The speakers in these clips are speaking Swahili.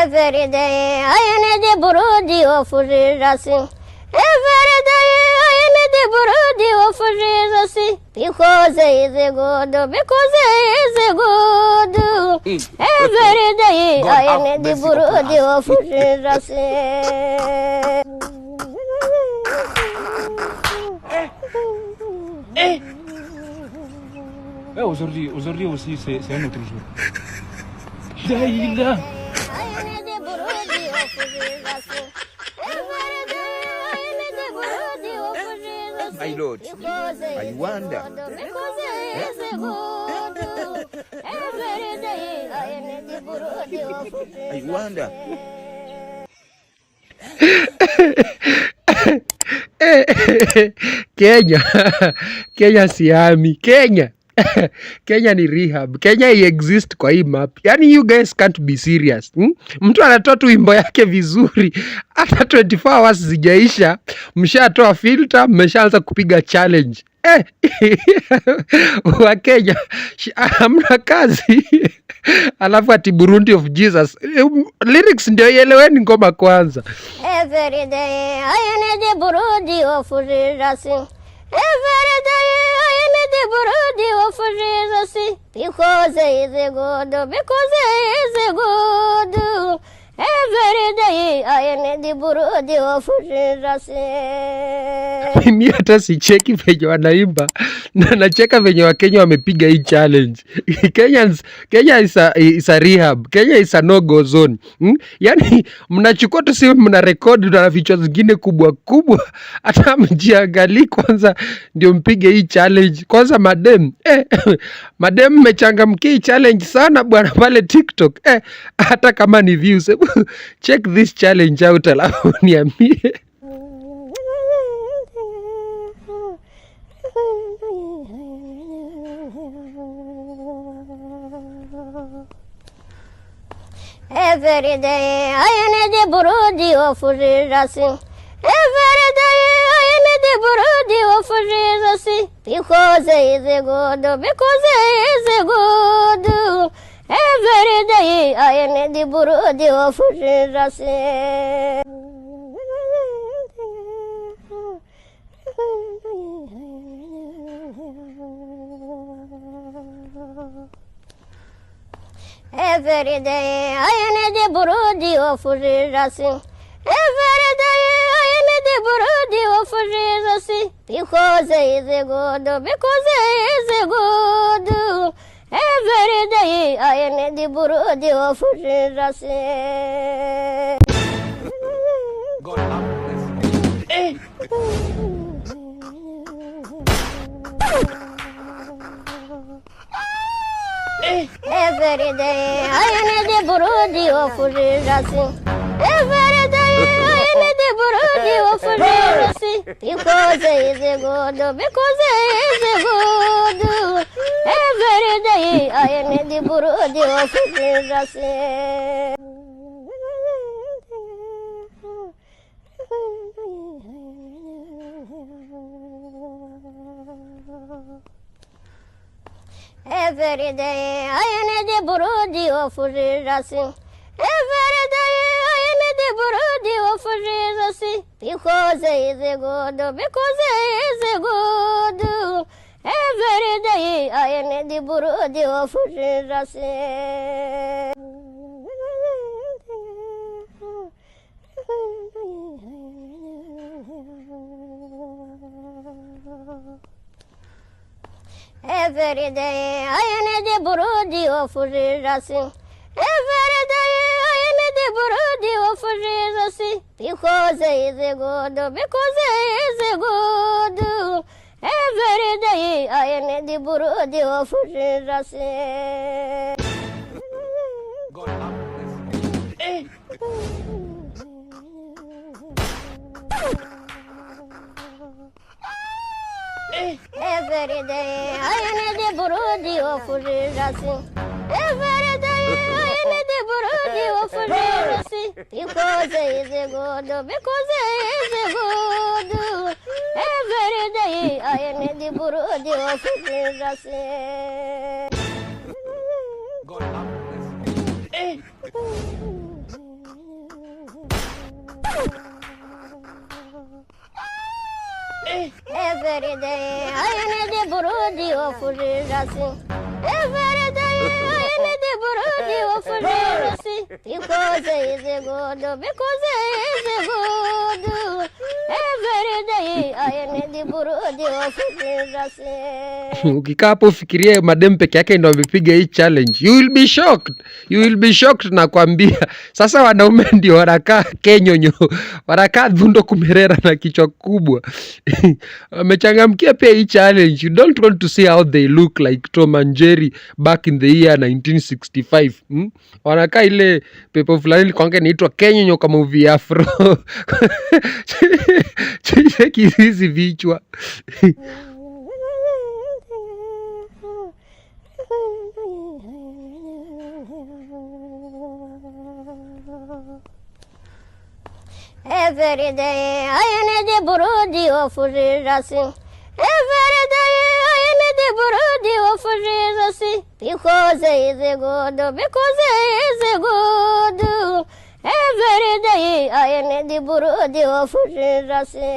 Every day I need the burudi of Jesus. Every day I need the burudi of Jesus. Because he is good, because he is good. Every day I need the burudi of Jesus. Aujourd'hui aussi, c'est un autre jour. Daïla. My Lord, I wonder. I wonder. Kenya siami. Kenya ni rehab. Kenya exist kwa hii map. Yani you guys can't be serious. Mtu anatoa tu wimbo yake vizuri. Hata 24 hours zijaisha, mshatoa filter, mmeshaanza kupiga challenge. Wa Kenya hamna kazi. Alafu ati Burundi of Jesus. Lyrics ndio ieleweni ngoma kwanza. Every day I need the Burundi of Jesus. Every day I need the Burundi of Jesus. Because he is good, because he is good. Every day I need the Burundi of Jesus. Mimi hata sicheki venye wanaimba na nacheka venye Wakenya wamepiga hii challenge. Kenya is a rehab. Kenya is a no-go zone. Yani mnachukua tu simu mna record na vichwa zingine kubwa kubwa. Hata mjiangalie kwanza ndio mpige hii challenge. Kwanza madem. Madem mmechangamkia hii challenge sana bwana pale TikTok. Hata kama ni views. Check this challenge out alafu niambie. Every day I need the Burundi of Jesus. Every day I need the Burundi of Jesus. Because he is good, because he is good. Every day I need the Burundi of Jesus. Every day I need the Burundi of Jesus. Every day I need the Burundi of Jesus. Because he is good, because he is good. Every day I need the Burundi of Jesus. God have Every day I need the Burundi of Jesus. Every day I need the Burundi of Jesus. Because he is good, because he is good. Every day I need the Burundi of Jesus. Every day I need the Burundi of Jesus. Every day I need the Burundi of Jesus. Because he is good, because he is good. Every day I need the Burundi of Jesus. Every day I need the Burundi of Jesus. Every day I need the Burundi of Jesus. Because he is good, because he is good. Every day I need the Burundi of Jesus. God have Every day I need the Burundi of Jesus. Every day I need the Burundi of Jesus. Because he is good, because he is good. Every day I need the Burundi of Jesus. God have Every day I need the burudi of rasi. Every day I need the burudi of rasi. Because it is good, because it is good. Every day I need the burudi of rasi. Ukikaa hapo ufikirie madem peke yake ndio wamepiga hii challenge, you will be shocked. You will be shocked na kuambia. Sasa wanaume ndio wanakaa kenyonyo, wanakaa dhundo kumerera na kichwa kubwa. Wamechangamkia pia hii challenge. You don't want to see how they look like Tom and Jerry back in the year 1965. Wanakaa ile pepo fulani kwanza inaitwa kenyonyo kama movie afro. Cheki hizi vichwa. Every day I need the burudi of rasi. Every day I need the burudi of rasi. Because it is good, because it is good. Every day I need the burudi of rasi.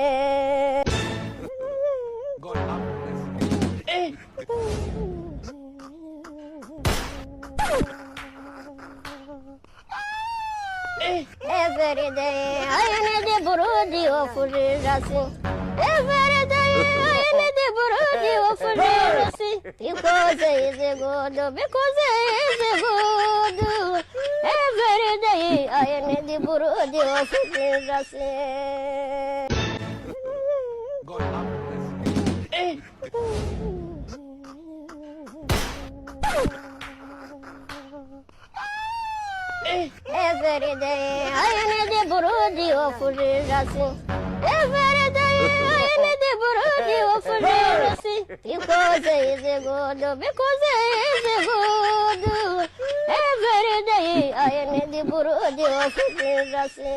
God have Every day I need the burudi of rasi. Every day I need the burudi of rasi. Because it is good, because it is good. Every day I need the burudi of rasi. God have Every day I need the burudi of rasi. Every day I need the burudi of rasi. Because it is good, because it is good. Every day I need the burudi of rasi.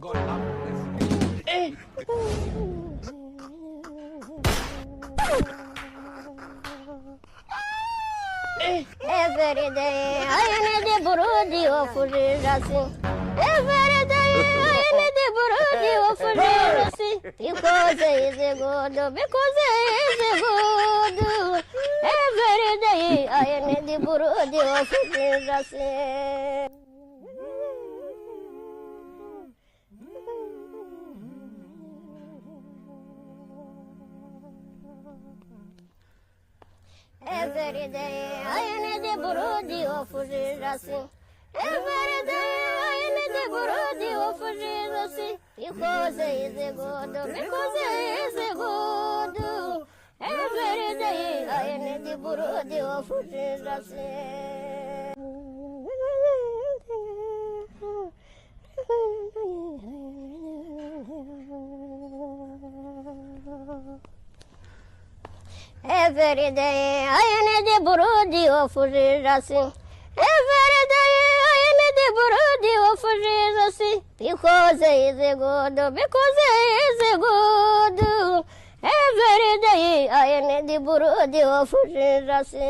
God have Every day I need the burudi of rasi. Every day I need the burudi of rasi. Because it is good, because it is good. Every day I need the burudi of rasi. Every day I need the burudi of rasi. Every day I need the burudi of rasi. Because it is good, because it is good. Every day I need the burudi of rasi. Every day I need the burudi of rasi. Every day I need the burudi of rasi. Because it is good, because it is good. Every day I need the burudi of rasi.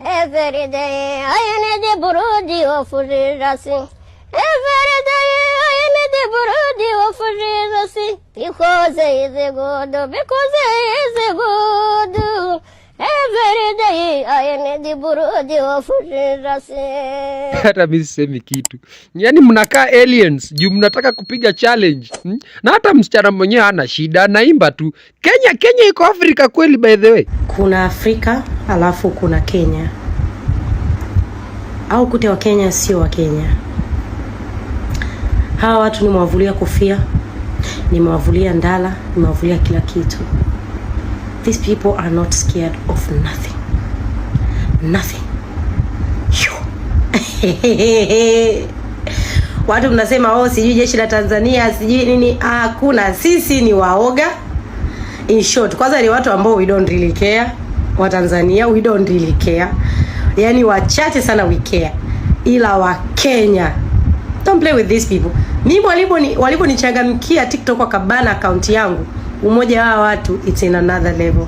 Every day I need the burudi of rasi. Every day I need the burudi of rasi. Because it is good, because it is good. Every day I need the burudi of rasi. Hata mimi sisemi kitu. Yaani mnakaa aliens juu mnataka kupiga challenge. Na hata msichana mwenyewe hana shida, anaimba tu. Kenya iko Afrika kweli by the way. Kuna Afrika alafu kuna Kenya. Au kute wa Kenya sio wa Kenya. Hawa watu nimewavulia kofia, nimewavulia ndala, nimewavulia kila kitu. These people are not scared of nothing. Nothing. Watu mnasema sijui jeshi la Tanzania, sijui nini. Hakuna, sisi ni waoga. In short, kwanza ni watu ambao we don't really care. Wa Tanzania we don't really care. Yani wachache sana we care. Ila wa Kenya, don't play with these people. Mimi waliponichangamkia TikTok kwa kabana account yangu, umoja wa watu it's in another level.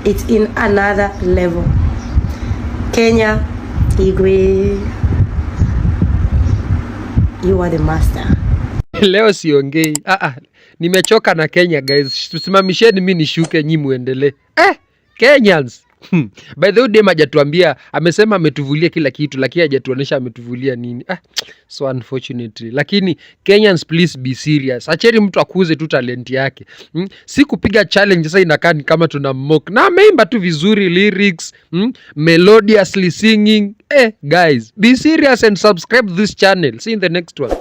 It's in another level. Kenya, Igwe, you are the master. Leo siongei. Nimechoka na Kenya guys. Tusimamisheni mimi nishuke nyi muendelee. Kenyans. By the way, dem hajatuambia, amesema ametuvulia kila kitu lakini hajatuonesha ametuvulia nini. So unfortunately. Lakini Kenyans, please be serious. Acheni mtu akuze tu talent yake. Si kupiga challenge sasa inakaa kama tuna mock. Na ameimba tu vizuri lyrics, melodiously singing. Guys, be serious and subscribe this channel. See you in the next one.